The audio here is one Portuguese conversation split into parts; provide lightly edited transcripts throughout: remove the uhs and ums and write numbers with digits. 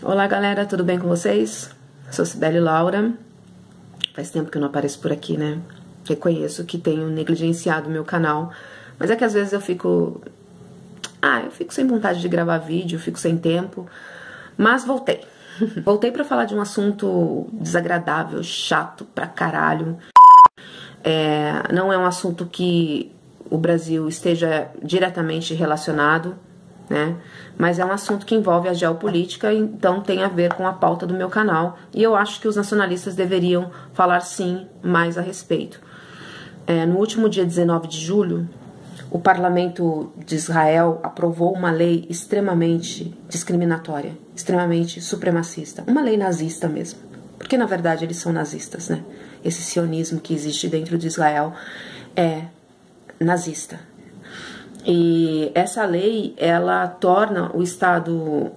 Olá galera, tudo bem com vocês? Sou Cibele Laura. Faz tempo que eu não apareço por aqui, né? Reconheço que tenho negligenciado o meu canal, mas é que às vezes eu fico sem vontade de gravar vídeo, fico sem tempo, mas voltei. Voltei pra falar de um assunto desagradável, chato pra caralho. Não é um assunto que o Brasil esteja diretamente relacionado, né? Mas é um assunto que envolve a geopolítica, então tem a ver com a pauta do meu canal, e eu acho que os nacionalistas deveriam falar sim mais a respeito. No último dia 19 de julho, o parlamento de Israel aprovou uma lei extremamente discriminatória, extremamente supremacista, uma lei nazista mesmo, porque na verdade eles são nazistas, né? Esse sionismo que existe dentro de Israel é nazista. E essa lei, ela torna o Estado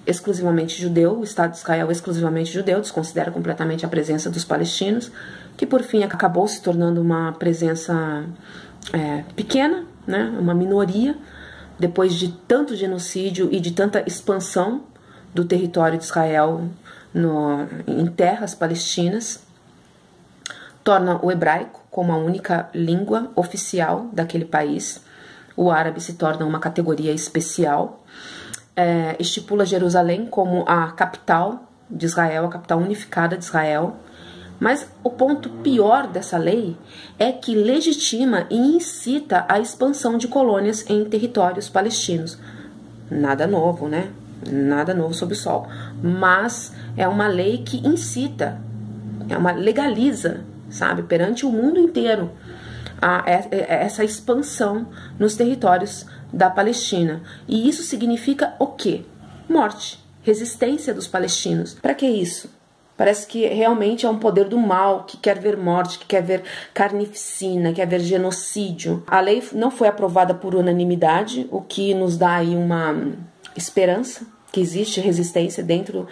exclusivamente judeu, o Estado de Israel exclusivamente judeu, desconsidera completamente a presença dos palestinos, que por fim acabou se tornando uma presença pequena, né, uma minoria, depois de tanto genocídio e de tanta expansão do território de Israel em terras palestinas. Torna o hebraico como a única língua oficial daquele país. O árabe se torna uma categoria especial. Estipula Jerusalém como a capital de Israel, a capital unificada de Israel. Mas o ponto pior dessa lei é que legitima e incita a expansão de colônias em territórios palestinos. Nada novo, né? Nada novo sob o sol. Mas é uma lei que incita, legaliza, sabe, perante o mundo inteiro, essa expansão nos territórios da Palestina. E isso significa o quê? Morte, resistência dos palestinos. Para que isso? Parece que realmente é um poder do mal que quer ver morte, que quer ver carnificina, quer ver genocídio. A lei não foi aprovada por unanimidade, o que nos dá aí uma esperança que existe resistência dentro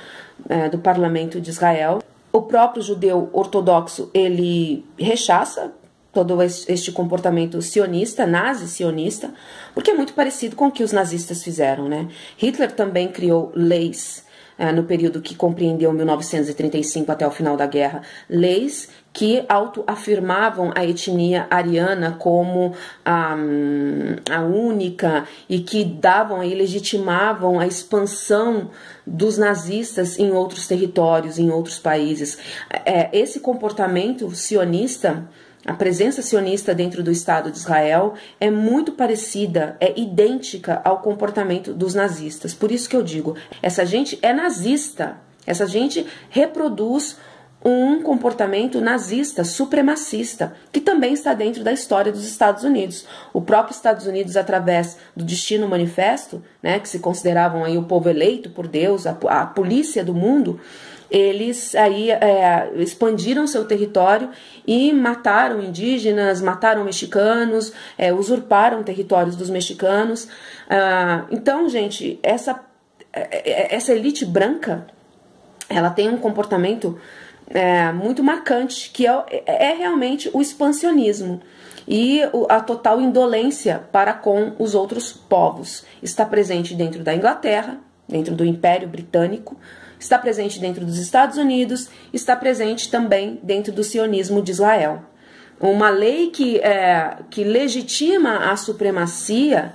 do parlamento de Israel. O próprio judeu ortodoxo, ele rechaça todo este comportamento sionista, nazi-sionista, porque é muito parecido com o que os nazistas fizeram, né? Hitler também criou leis no período que compreendeu 1935 até o final da guerra, leis que autoafirmavam a etnia ariana como a única e que davam e legitimavam a expansão dos nazistas em outros territórios, em outros países. Esse comportamento sionista, a presença sionista dentro do Estado de Israel é muito parecida, é idêntica ao comportamento dos nazistas. Por isso que eu digo, essa gente é nazista, essa gente reproduz um comportamento nazista, supremacista, que também está dentro da história dos Estados Unidos. O próprio Estados Unidos, através do Destino Manifesto, né, que se consideravam aí o povo eleito por Deus, a polícia do mundo, eles aí expandiram seu território e mataram indígenas, mataram mexicanos, usurparam territórios dos mexicanos. Então, gente, essa elite branca, ela tem um comportamento muito marcante, que é realmente o expansionismo e a total indolência para com os outros povos. Está presente dentro da Inglaterra, dentro do Império Britânico, está presente dentro dos Estados Unidos, está presente também dentro do sionismo de Israel. Uma lei que legitima a supremacia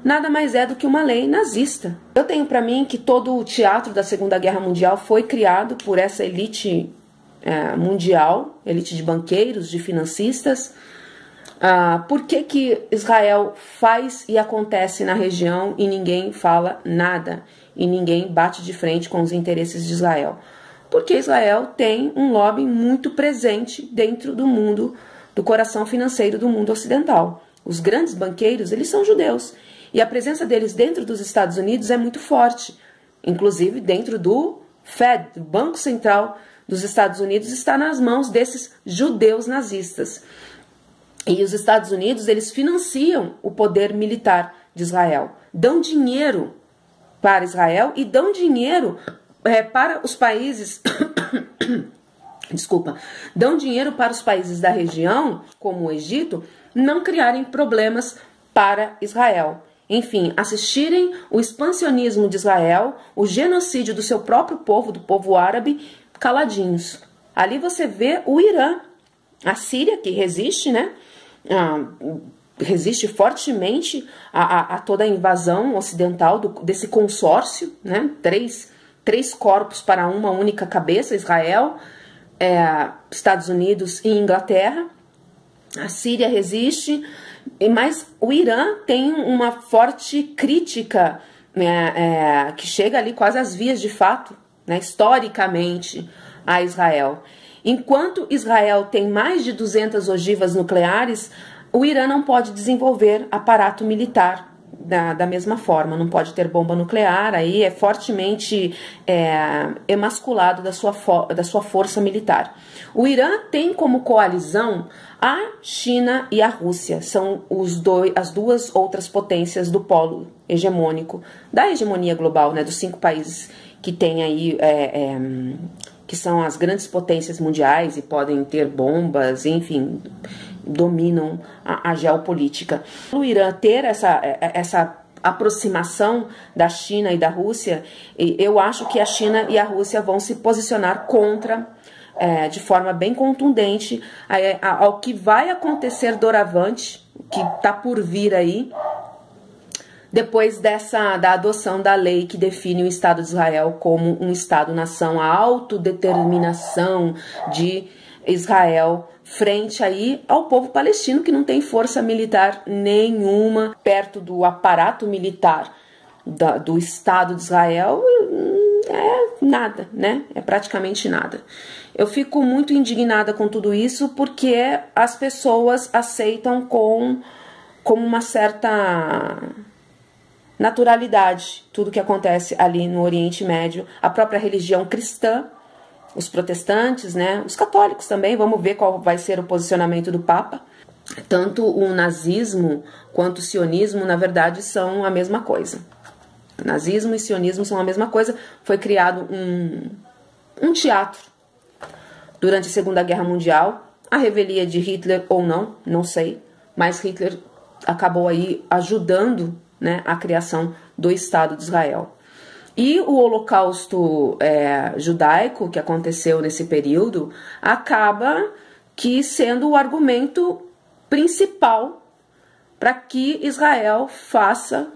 nada mais é do que uma lei nazista. Eu tenho para mim que todo o teatro da Segunda Guerra Mundial foi criado por essa elite mundial, elite de banqueiros, de financistas. Por que Israel faz e acontece na região e ninguém fala nada? E ninguém bate de frente com os interesses de Israel? Porque Israel tem um lobby muito presente dentro do mundo, do coração financeiro do mundo ocidental. Os grandes banqueiros, eles são judeus. E a presença deles dentro dos Estados Unidos é muito forte. Inclusive dentro do Fed, do Banco Central dos Estados Unidos, está nas mãos desses judeus nazistas. E os Estados Unidos, eles financiam o poder militar de Israel. Dão dinheiro para Israel e dão dinheiro para os países dão dinheiro para os países da região, como o Egito, não criarem problemas para Israel. enfim, assistirem o expansionismo de Israel, o genocídio do seu próprio povo, do povo árabe, caladinhos. Ali você vê o Irã, a Síria, que resiste, né? Resiste fortemente a toda a invasão ocidental desse consórcio, né? Três corpos para uma única cabeça, Israel, Estados Unidos e Inglaterra. A Síria resiste, mas o Irã tem uma forte crítica, que chega ali quase às vias de fato, né, historicamente, a Israel. Enquanto Israel tem mais de 200 ogivas nucleares, o Irã não pode desenvolver aparato militar da mesma forma, não pode ter bomba nuclear, aí é fortemente emasculado da sua força militar. O Irã tem como coalizão a China e a Rússia, são as duas outras potências do polo hegemônico, da hegemonia global, né, dos 5 países que tem aí, que são as grandes potências mundiais e podem ter bombas, enfim, dominam a geopolítica. O Irã ter essa aproximação da China e da Rússia, eu acho que a China e a Rússia vão se posicionar contra, de forma bem contundente, ao que vai acontecer doravante, que está por vir aí, depois da adoção da lei que define o Estado de Israel como um Estado-nação, a autodeterminação de Israel frente aí ao povo palestino, que não tem força militar nenhuma perto do aparato militar do Estado de Israel. Nada, né? É praticamente nada. Eu fico muito indignada com tudo isso porque as pessoas aceitam como uma certa naturalidade tudo que acontece ali no Oriente Médio, a própria religião cristã, os protestantes, né, os católicos também. Vamos ver qual vai ser o posicionamento do Papa. Tanto o nazismo quanto o sionismo, na verdade, são a mesma coisa. Nazismo e sionismo são a mesma coisa. Foi criado um teatro durante a Segunda Guerra Mundial, a revelia de Hitler ou não, não sei, mas Hitler acabou aí ajudando, né, a criação do Estado de Israel. E o Holocausto judaico que aconteceu nesse período acaba que sendo o argumento principal para que Israel faça,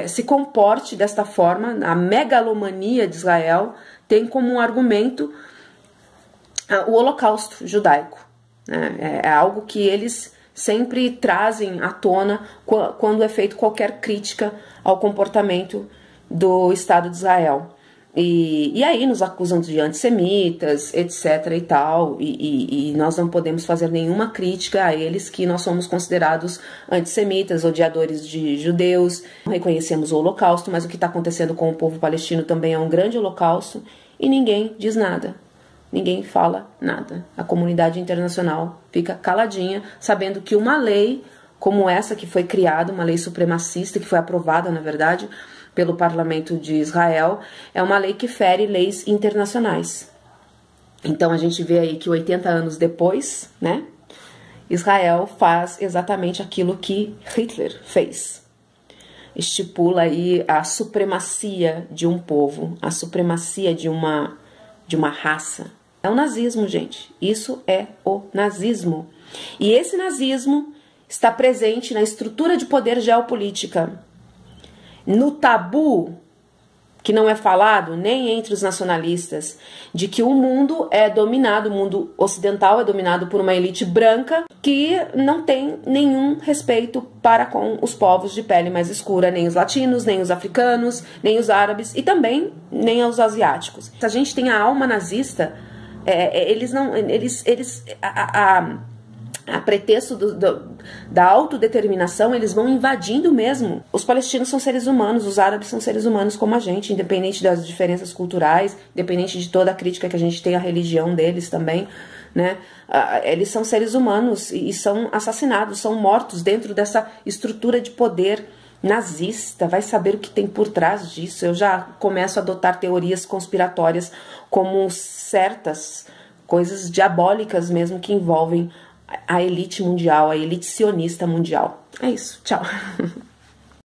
se comporte desta forma. A megalomania de Israel tem como um argumento o Holocausto judaico. É algo que eles sempre trazem à tona quando é feito qualquer crítica ao comportamento do Estado de Israel. E aí nos acusam de antissemitas, etc. e tal, e nós não podemos fazer nenhuma crítica a eles, que nós somos considerados antissemitas, odiadores de judeus. Não reconhecemos o Holocausto, mas o que está acontecendo com o povo palestino também é um grande holocausto, e ninguém diz nada. Ninguém fala nada. A comunidade internacional fica caladinha, sabendo que uma lei como essa que foi criada, uma lei supremacista, que foi aprovada, na verdade, pelo parlamento de Israel, é uma lei que fere leis internacionais. Então a gente vê aí que 80 anos depois, né, Israel faz exatamente aquilo que Hitler fez. Estipula aí a supremacia de um povo, a supremacia de uma raça. É o nazismo, gente. Isso é o nazismo. E esse nazismo está presente na estrutura de poder geopolítica, no tabu que não é falado nem entre os nacionalistas, de que o mundo é dominado, o mundo ocidental é dominado por uma elite branca que não tem nenhum respeito para com os povos de pele mais escura, nem os latinos, nem os africanos, nem os árabes e também nem os asiáticos. A gente tem a alma nazista, a pretexto da autodeterminação, eles vão invadindo mesmo. Os palestinos são seres humanos, os árabes são seres humanos como a gente, independente das diferenças culturais, independente de toda a crítica que a gente tem à religião deles também, né? Eles são seres humanos e são assassinados, são mortos dentro dessa estrutura de poder nazista. Vai saber o que tem por trás disso. Eu já começo a adotar teorias conspiratórias como certas coisas diabólicas mesmo que envolvem a elite mundial, a elite sionista mundial. É isso. Tchau.